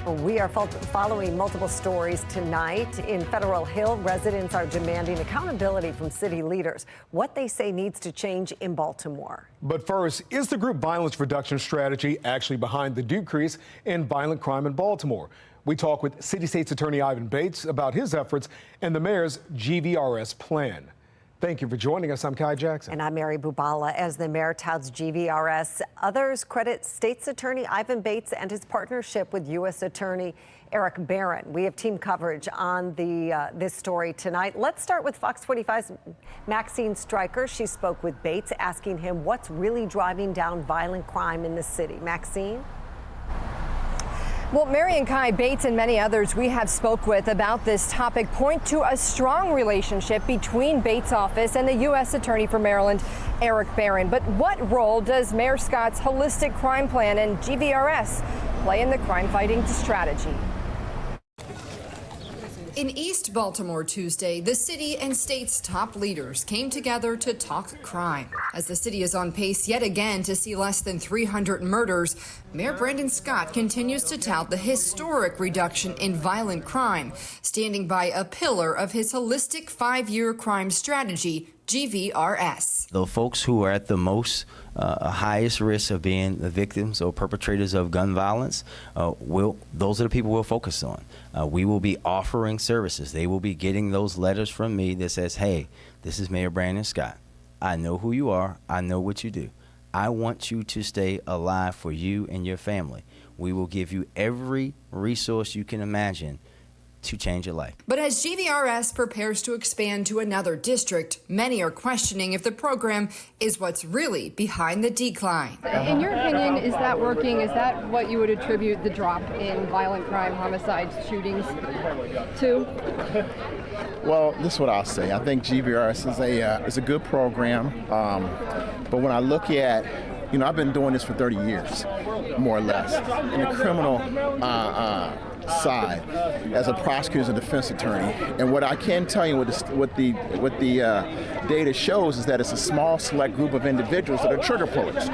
We are following multiple stories tonight. In Federal Hill, residents are demanding accountability from city leaders. What they say needs to change in Baltimore. But first, is the group violence reduction strategy actually behind the decrease in violent crime in Baltimore? We talk with City State's Attorney Ivan Bates about his efforts and the mayor's GVRS plan. Thank you for joining us. I'm Kai Jackson. And I'm Mary Bubala. As the mayor touts GVRS, others credit State's Attorney Ivan Bates and his partnership with U.S. Attorney Eric Barron. We have team coverage on this story tonight. Let's start with Fox 45's Maxine Stryker. She spoke with Bates, asking him what's really driving down violent crime in the city. Maxine? Well, Mary and Kai, Bates and many others we have spoke with about this topic point to a strong relationship between Bates' office and the U.S. Attorney for Maryland, Eric Barron. But what role does Mayor Scott's holistic crime plan and GVRS play in the crime-fighting strategy? In East Baltimore Tuesday, the city and state's top leaders came together to talk crime. As the city is on pace yet again to see less than 300 murders, Mayor Brandon Scott continues to tout the historic reduction in violent crime, standing by a pillar of his holistic 5-year crime strategy, GVRS. The folks who are at the most highest risk of being the victims or perpetrators of gun violence, those are the people we'll focus on. We will be offering services. They will be getting those letters from me that says, hey, this is Mayor Brandon Scott. I know who you are. I know what you do. I want you to stay alive for you and your family. We will give you every resource you can imagine to change your life. But as GVRS prepares to expand to another district, many are questioning if the program is what's really behind the decline. In your opinion, is that working? Is that what you would attribute the drop in violent crime, homicides, shootings to? Well, this is what I'll say. I think GVRS is a good program, but when I look at, I've been doing this for 30 years, more or less, in the criminal side as a prosecutor and defense attorney. And what I can tell you, what the data shows, is that it's a small select group of individuals that are trigger pullers.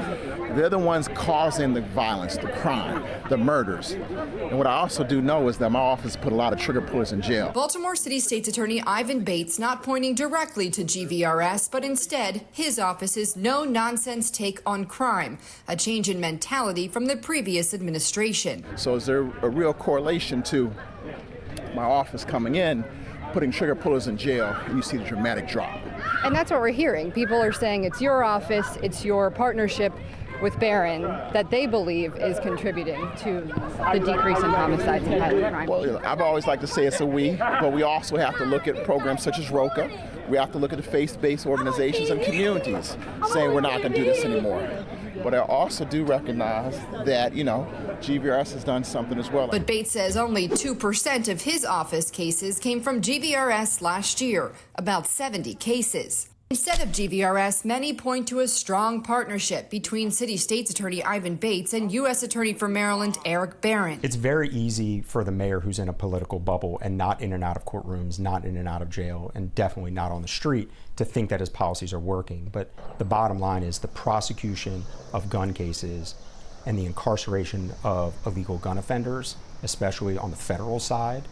They're the ones causing the violence, the crime, the murders. And what I also do know is that my office put a lot of trigger pullers in jail. Baltimore City State's Attorney Ivan Bates not pointing directly to GVRS, but instead his office's no-nonsense take on crime, a change in mentality from the previous administration. So is there a real correlation to my office coming in, putting trigger pullers in jail, and you see the dramatic drop? And that's what we're hearing. People are saying it's your office, it's your partnership with Barron that they believe is contributing to the decrease in homicides and violent crime. Well, I've always liked to say it's a we, but we also have to look at programs such as ROCA. We have to look at the faith-based organizations and communities saying we're not going to do this anymore. But I also do recognize that, GVRS has done something as well. But Bates says only 2% of his office cases came from GVRS last year, about 70 cases. Instead of GVRS, many point to a strong partnership between City State's Attorney Ivan Bates and U.S. Attorney for Maryland Eric Barron. It's very easy for the mayor who's in a political bubble and not in and out of courtrooms, not in and out of jail, and definitely not on the street to think that his policies are working. But the bottom line is the prosecution of gun cases and the incarceration of illegal gun offenders, especially on the federal side,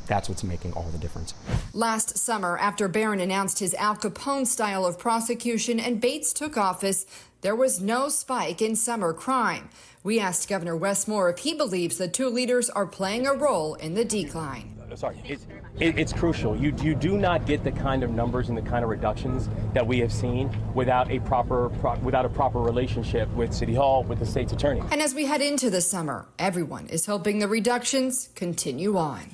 that's what's making all the difference. Last summer, after Barron announced his Al Capone style of prosecution and Bates took office, there was no spike in summer crime. We asked Governor Wes Moore if he believes the two leaders are playing a role in the decline. Sorry, it's crucial. You do not get the kind of numbers and the kind of reductions that we have seen without a proper relationship with City Hall, with the state's attorney. And as we head into the summer, everyone is hoping the reductions continue on.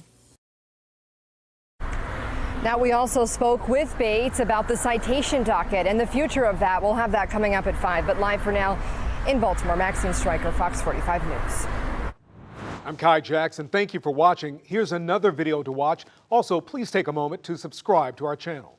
Now, we also spoke with Bates about the citation docket and the future of that. We'll have that coming up at 5. But live for now in Baltimore, Maxine Stryker, Fox 45 News. I'm Kai Jackson. Thank you for watching. Here's another video to watch. Also, please take a moment to subscribe to our channel.